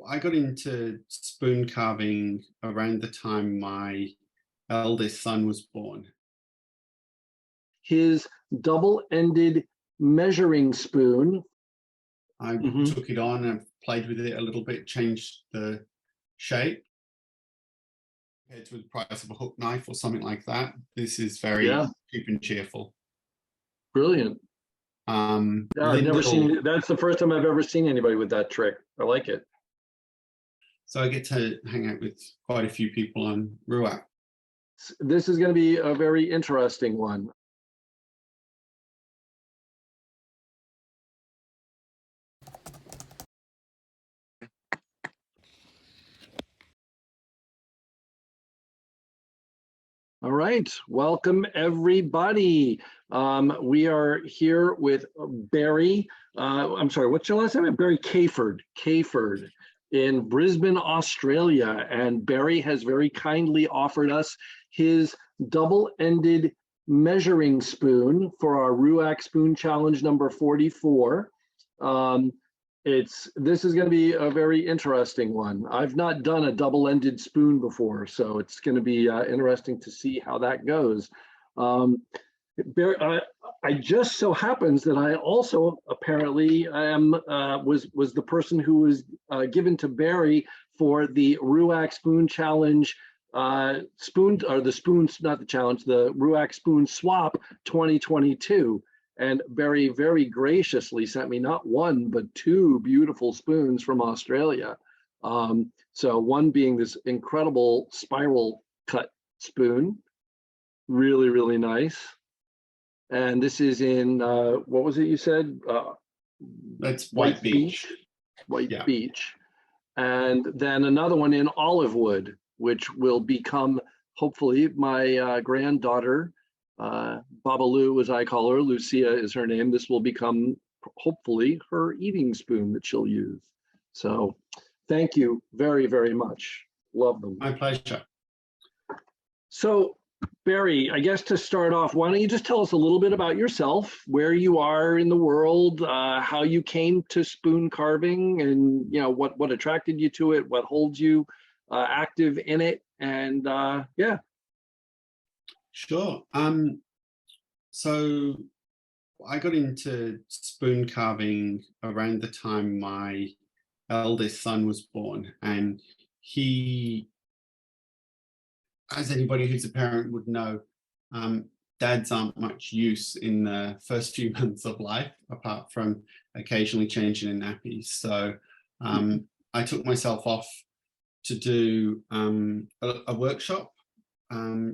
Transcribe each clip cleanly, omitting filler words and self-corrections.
I got into spoon carving around the time my eldest son was born. His double-ended measuring spoon. I took it on and played with it a little bit, changed the shape compared to the price of a hook knife or something like that. This is very cheap and cheerful. Brilliant. I've never seen, that's the first time I've ever seen anybody with that trick. I like it. So I get to hang out with quite a few people on RUAC. This is going to be a very interesting one. All right, welcome everybody. We are here with Barry. I'm sorry, what's your last name? Barry Cayford in Brisbane, Australia. And Barry has very kindly offered us his double-ended measuring spoon for our RUAC Spoon Challenge number 44. This is going to be a very interesting one. I've not done a double-ended spoon before, so it's going to be interesting to see how that goes. I just so happens that I also apparently was the person who was given to Barry for the RUAC Spoon Challenge the RUAC Spoon Swap 2022. And Barry very graciously sent me not one, but two beautiful spoons from Australia. So one being this incredible spiral cut spoon, really, really nice. And this is in, what was it you said? That's White Beach. White Beach. And then another one in olive wood, which will become, hopefully, my granddaughter, Babalu, as I call her, Lucia is her name. This will become, hopefully, her eating spoon that she'll use. So thank you very, very much. Love them. My pleasure. So Barry, I guess to start off, why don't you just tell us a little bit about yourself, where you are in the world, how you came to spoon carving, and what attracted you to it, what holds you active in it, and yeah. Sure. So I got into spoon carving around the time my eldest son was born, and he, as anybody who's a parent would know, dads aren't much use in the first few months of life, apart from occasionally changing in nappies. So I took myself off to do a workshop,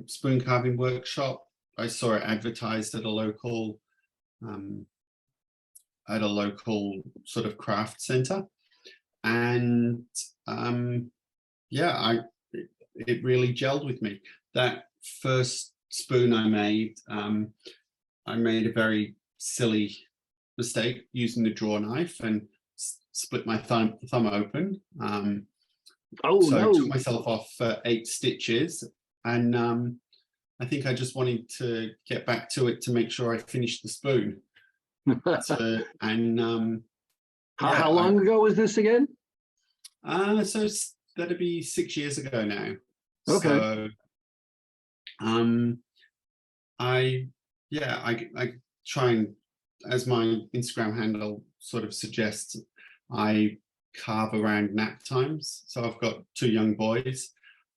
spoon carving workshop. I saw it advertised at a local sort of craft center, and yeah, it really gelled with me. That first spoon I made a very silly mistake using the draw knife and split my thumb open. So I took myself off for 8 stitches, and I think I just wanted to get back to it to make sure I finished the spoon. How long ago was this again? So that'd be 6 years ago now. Okay. So I try and, as my Instagram handle sort of suggests, I carve around nap times. So I've got 2 young boys,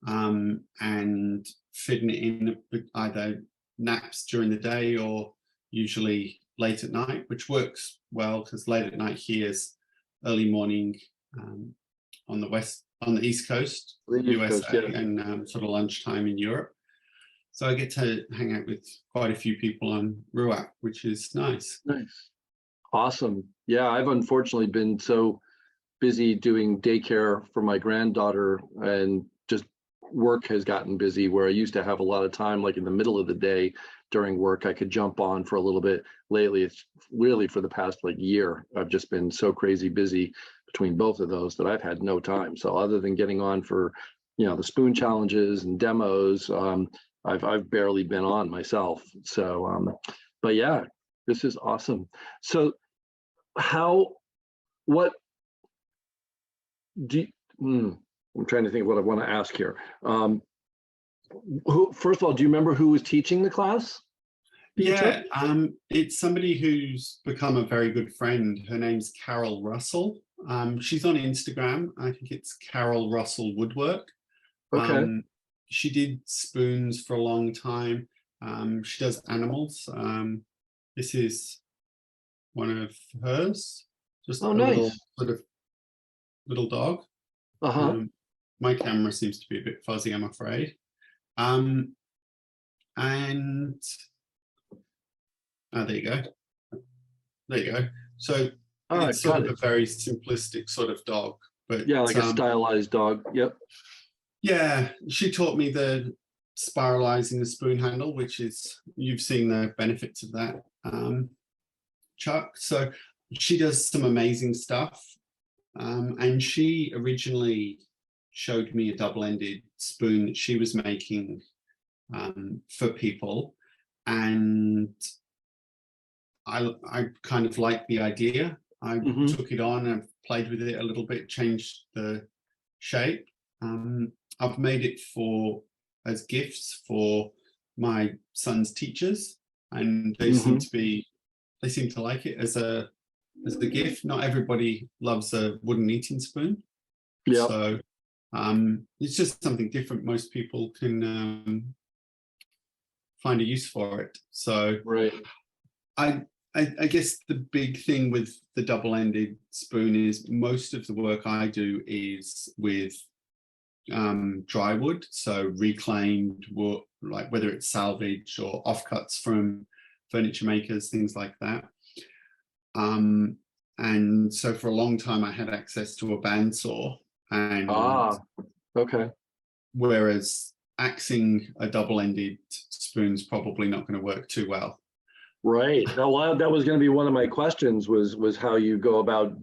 and fitting it in with either naps during the day or usually late at night, which works well because late at night here is early morning on the East Coast, USA, and sort of lunchtime in Europe. So I get to hang out with quite a few people on RUAC, which is nice. Nice. Awesome. Yeah, I've unfortunately been so busy doing daycare for my granddaughter, and just work has gotten busy, where I used to have a lot of time, like in the middle of the day during work, I could jump on for a little bit. Lately, it's really for the past year, I've just been so crazy busy between both of those that I've had no time. So other than getting on for, the spoon challenges and demos, I've barely been on myself. So, but yeah, this is awesome. So I'm trying to think of what I want to ask here. First of all, do you remember who was teaching the class that you took? Yeah, it's somebody who's become a very good friend. Her name's Carol Russell. She's on Instagram. I think it's Carol Russell Woodwork. Okay. She did spoons for a long time. She does animals. This is one of hers, just Oh, a little nice. sort of little dog. Uh-huh. My camera seems to be a bit fuzzy, I'm afraid. And there you go. There you go. So All right, it's sort got of it. a very simplistic sort of dog, but Yeah, like a stylized dog. Yep. yeah, she taught me the spiralizing the spoon handle, which is, you've seen the benefits of that, Chuck. So she does some amazing stuff. And she originally showed me a double-ended spoon that she was making for people. And I kind of liked the idea. I took it on and played with it a little bit, changed the shape. I've made it as gifts for my son's teachers, and they seem to like it as a gift. Not everybody loves a wooden eating spoon, Yeah. so it's just something different. Most people can find a use for it. So Right. I guess the big thing with the double-ended spoon is most of the work I do is with dry wood, so reclaimed wood, like whether it's salvage or offcuts from furniture makers, things like that. And so for a long time I had access to a bandsaw, and Okay. whereas axing a double-ended spoon's probably not going to work too well. Right. Now, that was going to be one of my questions was how you go about,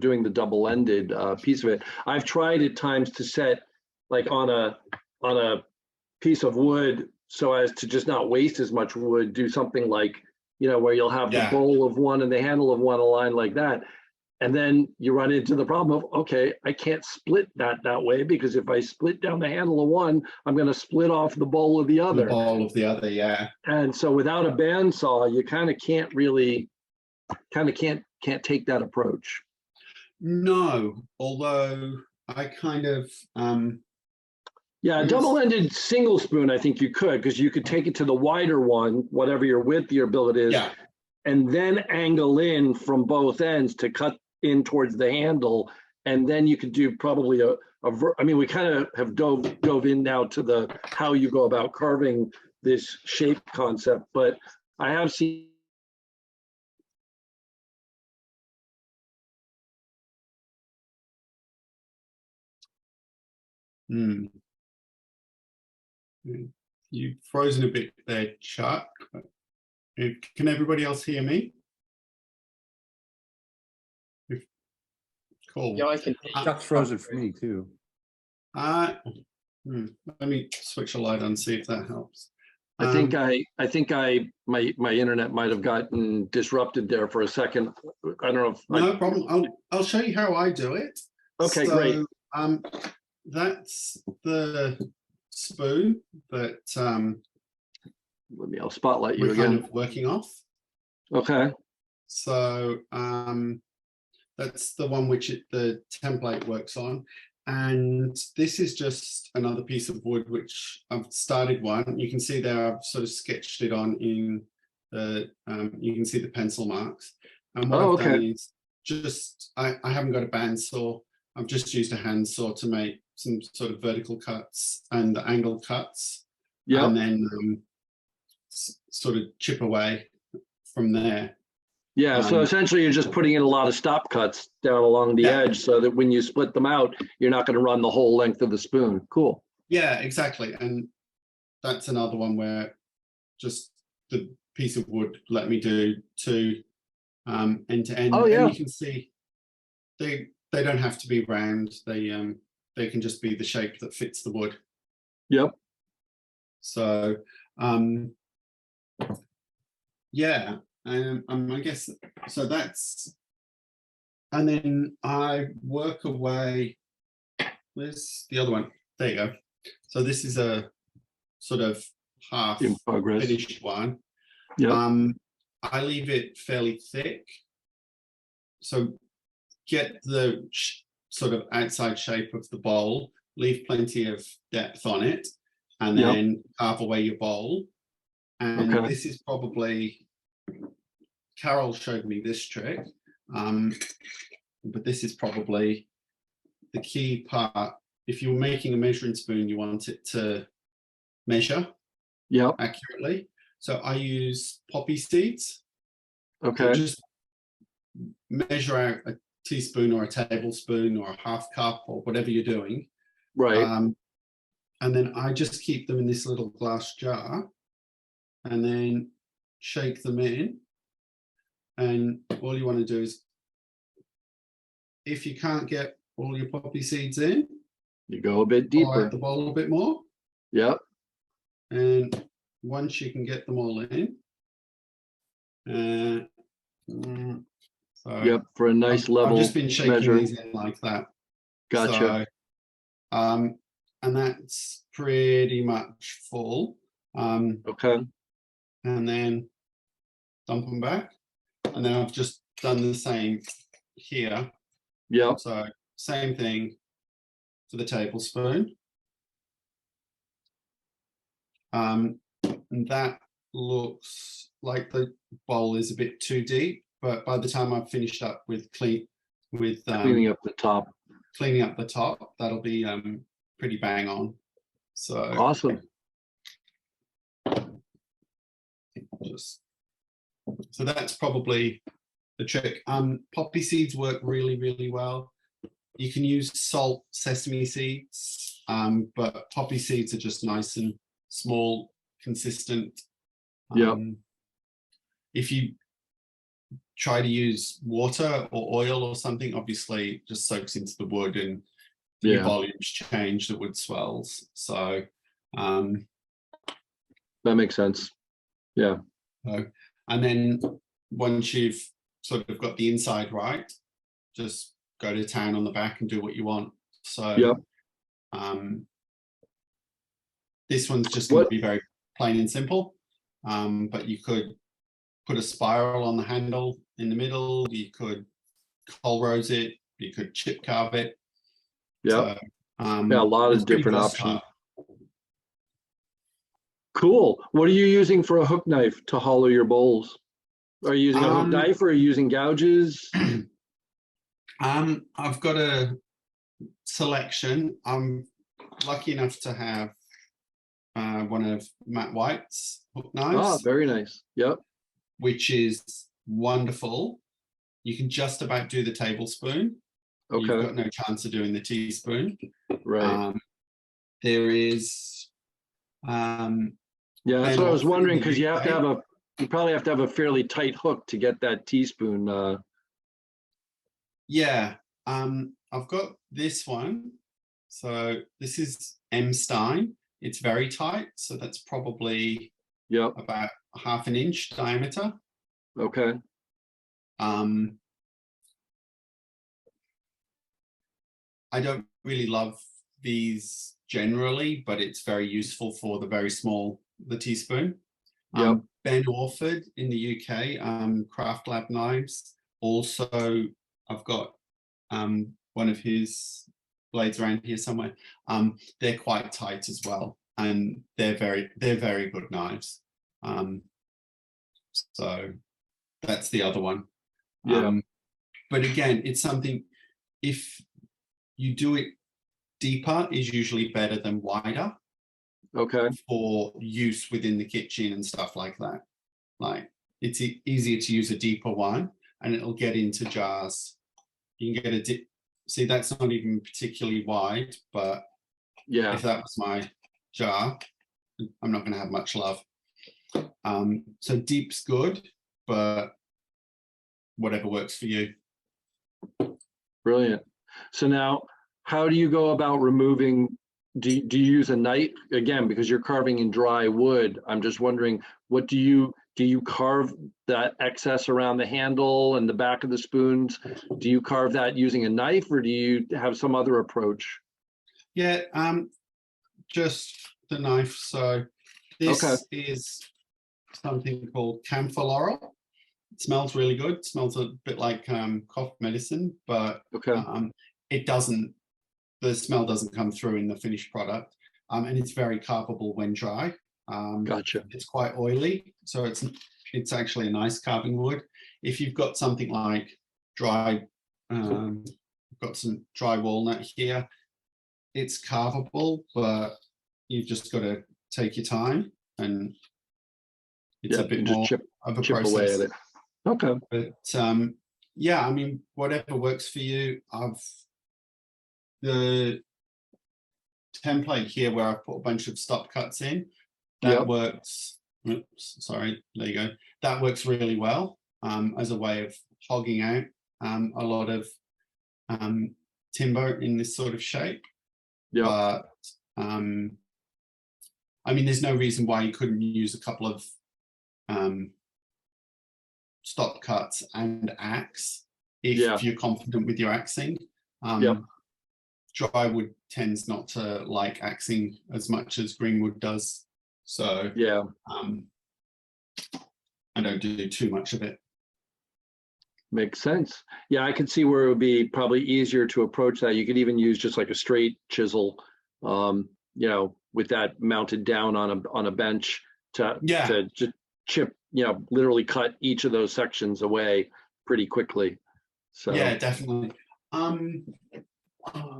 doing the double-ended piece of it. I've tried at times to set like on a piece of wood so as to just not waste as much wood, do something like, where you'll have the bowl of one and the handle of one aligned like that. And then you run into the problem of, okay, I can't split that way, because if I split down the handle of one, I'm going to split off the bowl of the other. The bowl of the other, yeah. And so without a bandsaw, you kind of can't take that approach. No, although I kind of yeah, a double-ended single spoon, I think you could, because you could take it to the wider one, whatever your width, your billet is, and then angle in from both ends to cut in towards the handle. And then you could do probably I mean, we kind of have dove in now to how you go about carving this shape concept, but I have seen. You've frozen a bit there, Chuck. Can everybody else hear me? Cool. Yeah, I can. Chuck's frozen for me too. Let me switch a light on, see if that helps. I think my internet might have gotten disrupted there for a second. I don't know if no problem. I'll show you how I do it. Okay, so, great. That's the spoon that I'll spotlight you we're again. kind of working off. Okay. So that's the one which the template works on. And this is just another piece of wood which I've started one. You can see there I've sort of sketched it on in the, you can see the pencil marks. And what I've done is just, I haven't got a bandsaw. I've just used a hand saw to make some sort of vertical cuts and the angle cuts. Yeah. And then sort of chip away from there. Yeah, so essentially you're just putting in a lot of stop cuts down along the edge so that when you split them out, you're not going to run the whole length of the spoon. Cool. Yeah, exactly. And that's another one where just the piece of wood let me do two end to end. Oh, yeah. And you can see they don't have to be round. They can just be the shape that fits the wood. Yep. So yeah. I guess so. That's, and then I work away where's the other one? There you go. So this is a sort of half In progress. finished one. Yeah. I leave it fairly thick. So get the sort of outside shape of the bowl, leave plenty of depth on it, and Yep. then carve away your bowl. And Okay. this is probably, Carol showed me this trick, but this is probably the key part. If you're making a measuring spoon, you want it to measure Yep. accurately. So I use poppy seeds. Okay. So just measure out a teaspoon or a tablespoon or a half cup or whatever you're doing. Right. And then I just keep them in this little glass jar and then shake them in. And all you want to do is, if you can't get all your poppy seeds in, You go a bit pour deeper. out the bowl a bit more. Yep. And once you can get them all in, so Yep. For a nice level I've just been shaking measure. these in like that. Gotcha. So, and that's pretty much full. Okay. And then dump them back. And then I've just done the same here. Yep. So same thing for the tablespoon. And that looks like the bowl is a bit too deep, but by the time I've finished up with cleaning Cleaning up the top. that'll be pretty bang on. So Awesome. so that's probably the trick. Poppy seeds work really, really well. You can use salt sesame seeds, but poppy seeds are just nice and small, consistent. Yep. If you try to use water or oil or something, obviously it just soaks into the wood and your Yeah. volumes change, the wood swells. So That makes sense. Yeah. and then once you've sort of got the inside right, just go to town on the back and do what you want. So Yep. this one's just going to be very plain and simple, but you could put a spiral on the handle in the middle, you could coal rose it, you could chip carve it. Yeah. So, Yeah, a lot it's of pretty different versatile. options. Cool. What are you using for a hook knife to hollow your bowls? Are you using a hook knife or are you using gouges? I've got a selection. I'm lucky enough to have one of Matt White's hook Ah, knives, very nice. Yep. which is wonderful. You can just about do the tablespoon. You've Okay. got no chance of doing the teaspoon. Right. There is Yeah, that's Ben what I was Orford in wondering, the because you have to UK. have you probably have to have a fairly tight hook to get that teaspoon. Yeah, I've got this one. So this is M Stein. It's very tight, so that's probably Yep. about half an inch diameter. Okay. I don't really love these generally, but it's very useful for the very small, the teaspoon. Yep. Ben Orford in the UK, Craft Lab Knives. Also, I've got one of his blades around here somewhere. They're quite tight as well, and they're very good knives. So that's the other one. Yeah. But again, it's something, if you do it deeper, is usually better than wider Okay. for use within the kitchen and stuff like that. Like, it's easier to use a deeper one and it'll get into jars. You can get see, that's not even particularly wide, but Yeah. if that was my jar, I'm not going to have much love. So deep's good, but whatever works for you. Brilliant. So now, how do you go about removing? Do you use a knife again, because you're carving in dry wood? I'm just wondering, what do you carve that excess around the handle and the back of the spoons? Do you carve that using a knife, or do you have some other approach? Yeah, just the knife. So this Okay. is something called camphor laurel. It smells really good. It smells a bit like cough medicine, but Okay. it doesn't. The smell doesn't come through in the finished product, and it's very carvable when dry. Gotcha. It's quite oily, so it's actually a nice carving wood. If you've got something like dry, got some dry walnut here, it's carvable, but you've just got to take your time, and it's Yeah, a bit and just more of a chip away process. at it. Okay. But yeah, I mean, whatever works for you. The template here where I've put a bunch of stop cuts in, that Yep. works. Oops, sorry, there you go. That works really well as a way of hogging out a lot of timber in this sort of shape. Yep. But I mean, there's no reason why you couldn't use a couple of stop cuts and axe if Yeah. you're confident with your axing. Yep. Dry wood tends not to like axing as much as green wood does, so Yeah. I don't do too much of it. Makes sense. Yeah, I can see where it would be probably easier to approach that. You could even use just like a straight chisel, you know, with that mounted down on a bench to just chip, you know, literally cut each of those sections away pretty quickly. So yeah, definitely.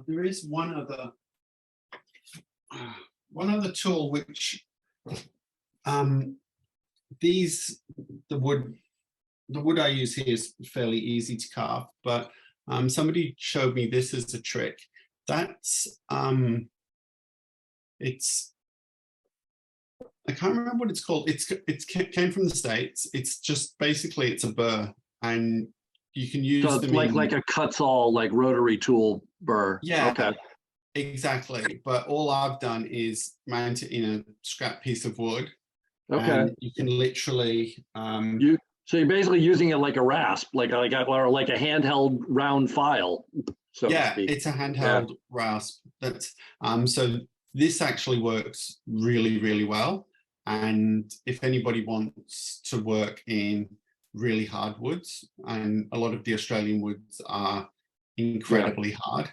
There is one other tool which the wood I use here is fairly easy to carve, but somebody showed me this as a trick. That's it's, I can't remember what it's called. It came from the States. It's just basically it's a burr, and you can use so them like a cuts all like rotary tool burr. Yeah, Okay. exactly. But all I've done is mount it in a scrap piece of wood, Okay. and you can literally so you're basically using it like a rasp, like a handheld round file, so to speak. it's a handheld rasp. That's so this actually works really, really well. And if anybody wants to work in really hard woods, and a lot of the Australian woods are incredibly hard,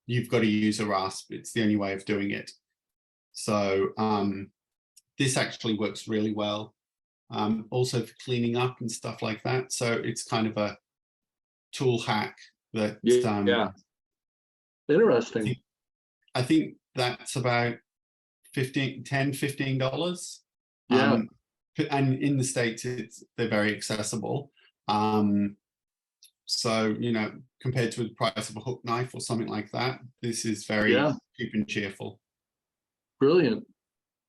you've got to use a rasp. It's the only way of doing it. So this actually works really well. Also for cleaning up and stuff like that. So it's kind of a tool hack that Interesting. I think that's about $15. Yeah. And in the States they're very accessible. So, you know, compared to the price of a hook knife or something like that, this is very cheap and cheerful. Brilliant.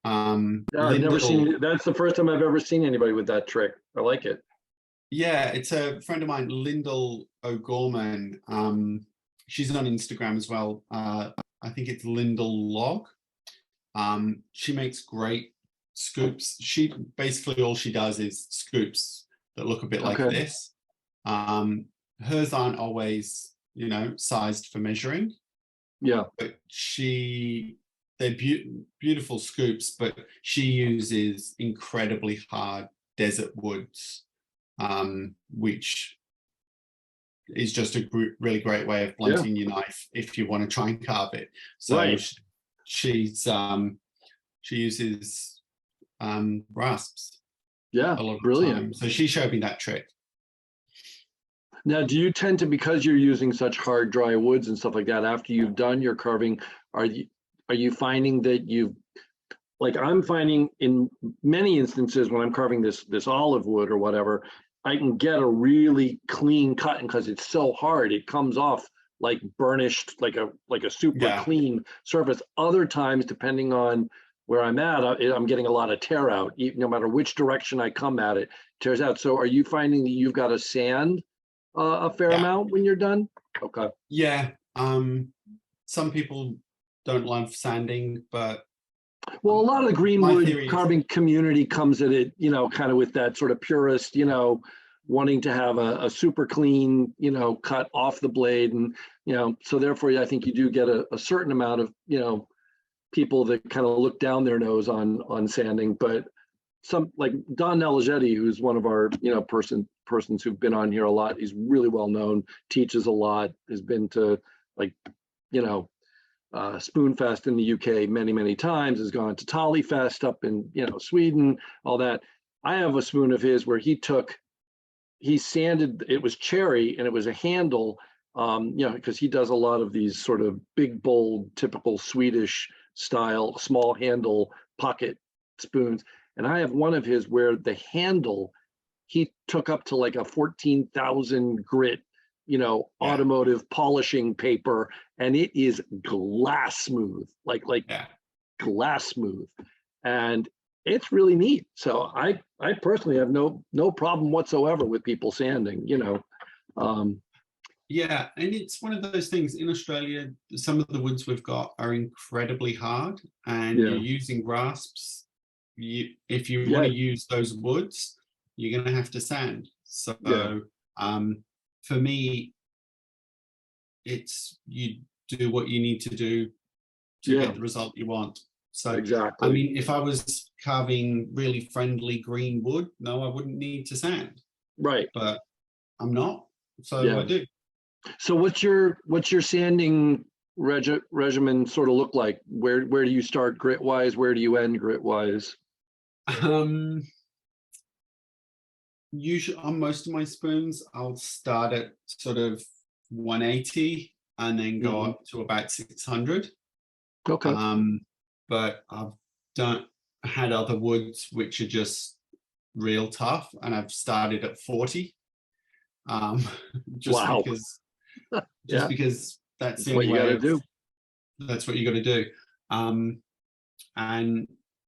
I've never seen it. That's the first time I've ever seen anybody with that trick. I like it. Yeah, it's a friend of mine, Lyndall O'Gorman. She's on Instagram as well. I think it's Lyndall Log. She makes great scoops. She basically all she does is scoops that look a bit like this. Hers aren't always, you know, sized for measuring. Yeah. But they're beautiful scoops, but she uses incredibly hard desert woods, which is just a really great way of blunting your knife if you want to try and carve it. So she uses rasps. Yeah, a lot of brilliant. time. So she showed me that trick. Now, do you tend to, because you're using such hard, dry woods and stuff like that, after you've done your carving, are you finding that like I'm finding in many instances when I'm carving this olive wood or whatever, I can get a really clean cut, and because it's so hard, it comes off like burnished, like a super clean surface. Other times, depending on where I'm at, I'm getting a lot of tear out. No matter which direction I come at it, tears out. So are you finding that you've got to sand a fair amount when you're done? Okay. Yeah. Some people don't love sanding, but well, a lot of the greenwood carving community comes at it, you know, kind of with that sort of purist, you know, wanting to have a super clean, cut off the blade. And, so therefore I think you do get a certain amount of, people that kind of look down their nose on sanding. But some like Don Neligetti, who's one of our, persons who've been on here a lot. He's really well known, teaches a lot, has been to like, Spoonfest in the UK many times, has gone to Tollyfest up in, Sweden, all that. I have a spoon of his where he sanded, it was cherry and it was a handle, because he does a lot of these sort of big, bold, typical Swedish style, small handle pocket spoons. And I have one of his where the handle, he took up to like a 14,000 grit, automotive polishing paper, and it is glass smooth, like glass smooth. And it's really neat. So I personally have no problem whatsoever with people sanding, Yeah, and it's one of those things in Australia, some of the woods we've got are incredibly hard, and Yeah. you're using rasps. If you want to use those woods, you're going to have to sand. So for me, it's you do what you need to do to get the result you want. So exactly. I mean, if I was carving really friendly green wood, no, I wouldn't need to sand. Right. But I'm not, so I do. So what's your sanding regimen sort of look like? Where do you start grit wise? Where do you end grit wise? Usually on most of my spoons, I'll start at sort of 180 and then go up to about 600. Okay. But I've had other woods which are just real tough, and I've started at 40. Just because that's the what you got to do. That's what you got to do. And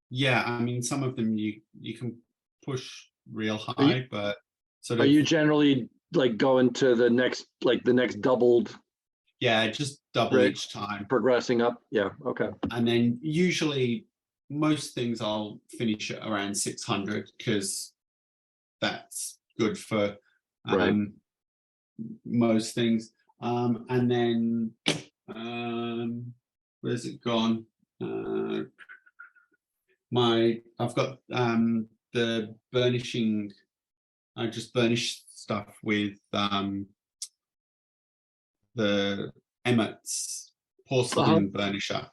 yeah, I mean, some of them you can push real high, but sort of. Are you generally like going to the next doubled? Yeah, just double each time. Progressing up. Yeah. Okay. And then usually most things I'll finish at around 600 because that's good for most things. And then where's it gone? I've got the burnishing. I just burnish stuff with the Emmett's porcelain burnisher.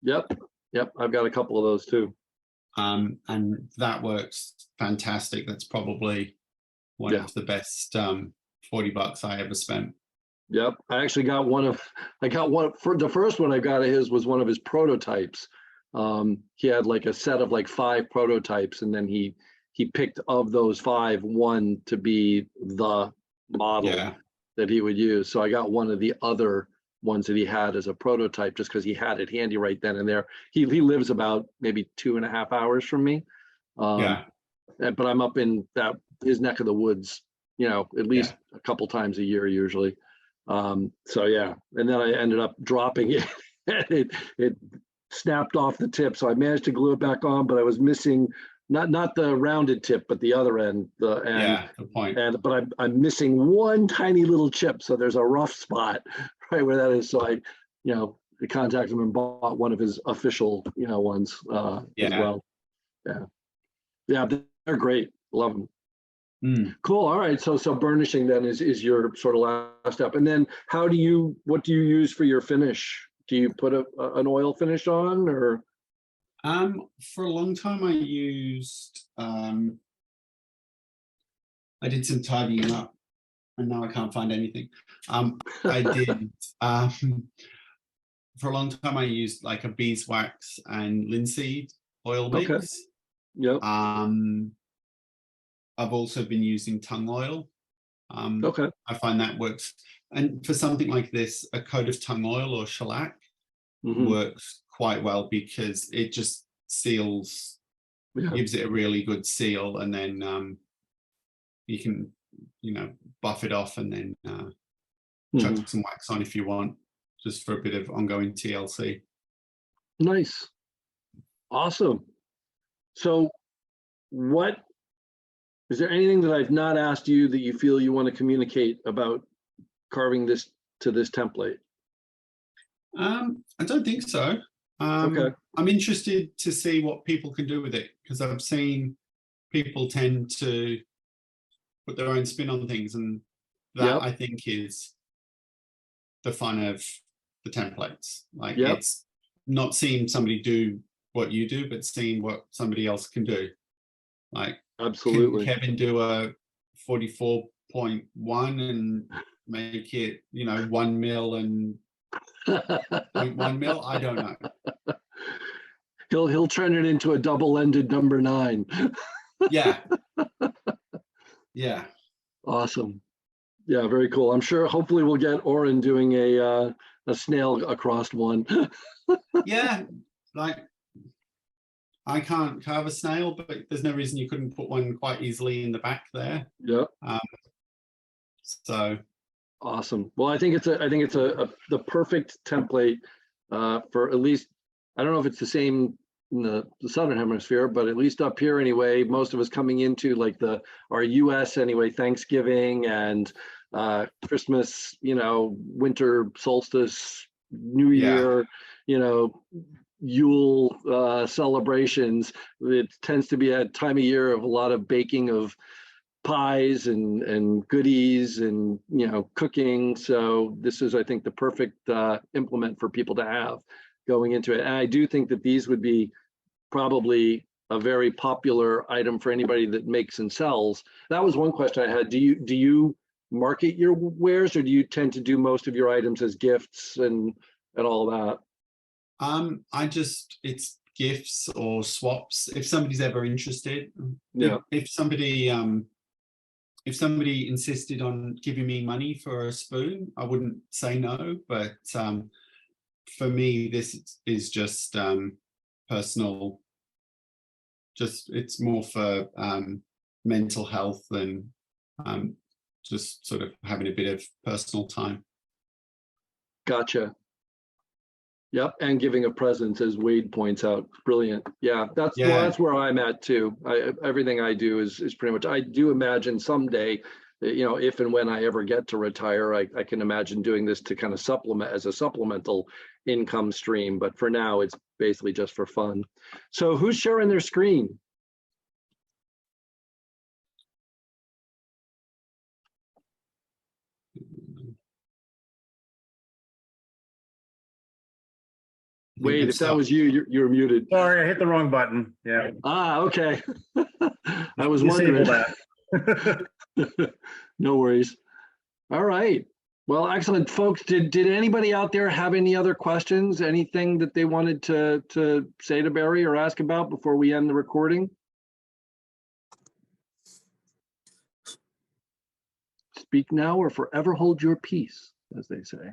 Yep, I've got a couple of those too. And that works fantastic. That's probably one of the best $40 I ever spent. Yep, I actually got one for the first one I got of his was one of his prototypes. He had like a set of like 5 prototypes, and then he picked of those 5 one to be the model that he would use. So I got one of the other ones that he had as a prototype just because he had it handy right then and there. He lives about maybe 2.5 hours from me. But I'm up in his neck of the woods, at least a couple times a year usually. So yeah, and then I ended up dropping it. it snapped off the tip, so I managed to glue it back on, but I was missing not the rounded tip, but the other end. Good point. But I'm missing one tiny little chip, so there's a rough spot right where that is. So I contacted him and bought one of his official ones as well. Yeah, they're great. Love them. Cool. All right. So burnishing then is your sort of last step, and then what do you use for your finish? Do you put an oil finish on, or? For a long time I used I did some tidying up, and now I can't find anything. I did for a long time I used like a beeswax and linseed oil mix. Okay. Yep. I've also been using tung oil. Okay. I find that works. And for something like this, a coat of tung oil or shellac works quite well because it just seals, gives it a really good seal, and then you can, buff it off and then chuck some wax on if you want, just for a bit of ongoing TLC. Nice. Awesome. So what Is there anything that I've not asked you that you feel you want to communicate about carving this to this template? I don't think so. Okay. I'm interested to see what people can do with it, because I've seen people tend to put their own spin on things, and that Yep. I think is the fun of the templates. Like, Yep. it's not seeing somebody do what you do, but seeing what somebody else can do. Like, Absolutely. can Kevin do a 44.1 and make it, 1 mil and 0.1 mil? I don't know. He'll turn it into a double-ended number 9. Yeah. Yeah. Awesome. Yeah, very cool. I'm sure hopefully we'll get Oren doing a snail across one. Yeah. Like, I can't carve a snail, but there's no reason you couldn't put one quite easily in the back there. Yep. So Awesome. Well, I think it's the perfect template for, at least, I don't know if it's the same in the Southern Hemisphere, but at least up here anyway, most of us coming into like our US anyway, Thanksgiving and Christmas, winter solstice, New Year, Yule celebrations. It tends to be a time of year of a lot of baking of pies and goodies and cooking. So this is, I think, the perfect implement for people to have going into it. And I do think that these would be probably a very popular item for anybody that makes and sells. That was one question I had. Do you market your wares, or do you tend to do most of your items as gifts and all that? it's gifts or swaps if somebody's ever interested. Yeah. If somebody insisted on giving me money for a spoon, I wouldn't say no, but for me this is just personal. Just, it's more for mental health and just sort of having a bit of personal time. Gotcha. Yep, and giving a present, as Wade points out. Brilliant. Yeah, well, that's where I'm at too. Everything I do is pretty much. I do imagine someday, if and when I ever get to retire, I can imagine doing this to kind of supplement as a supplemental income stream. But for now, it's basically just for fun. So who's sharing their screen? Wade, if that was you, you're muted. Sorry, I hit the wrong button. Yeah. Okay. I was wondering. That. No worries. All right. Well, excellent, folks. Did anybody out there have any other questions? Anything that they wanted to say to Barry or ask about before we end the recording? Speak now or forever hold your peace, as they say.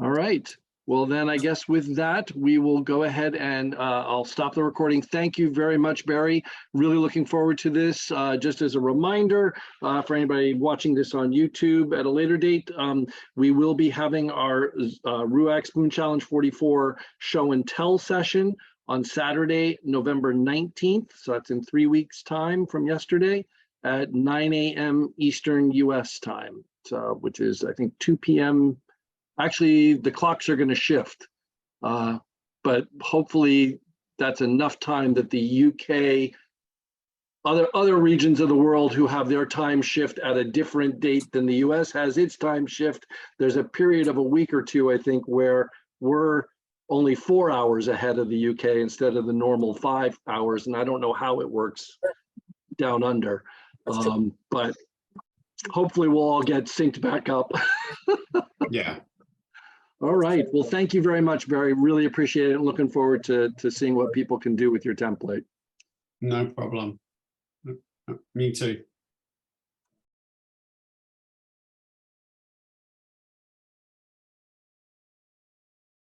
All right. Well, then I guess with that, we will go ahead and I'll stop the recording. Thank you very much, Barry. Really looking forward to this. Just as a reminder for anybody watching this on YouTube at a later date, we will be having our RUAC Spoon Challenge 44 show and tell session on Saturday, November 19th. So that's in 3 weeks' time from yesterday at 9 a.m. Eastern US time, so, which is, I think, 2 p.m. Actually, the clocks are going to shift, but hopefully that's enough time that the UK, other regions of the world who have their time shift at a different date than the US has its time shift. There's a period of a week or two, I think, where we're only 4 hours ahead of the UK instead of the normal 5 hours, and I don't know how it works down under, but hopefully we'll all get synced back up. Yeah. All right. Well, thank you very much, Barry. Really appreciate it. Looking forward to seeing what people can do with your template. No problem. Me too.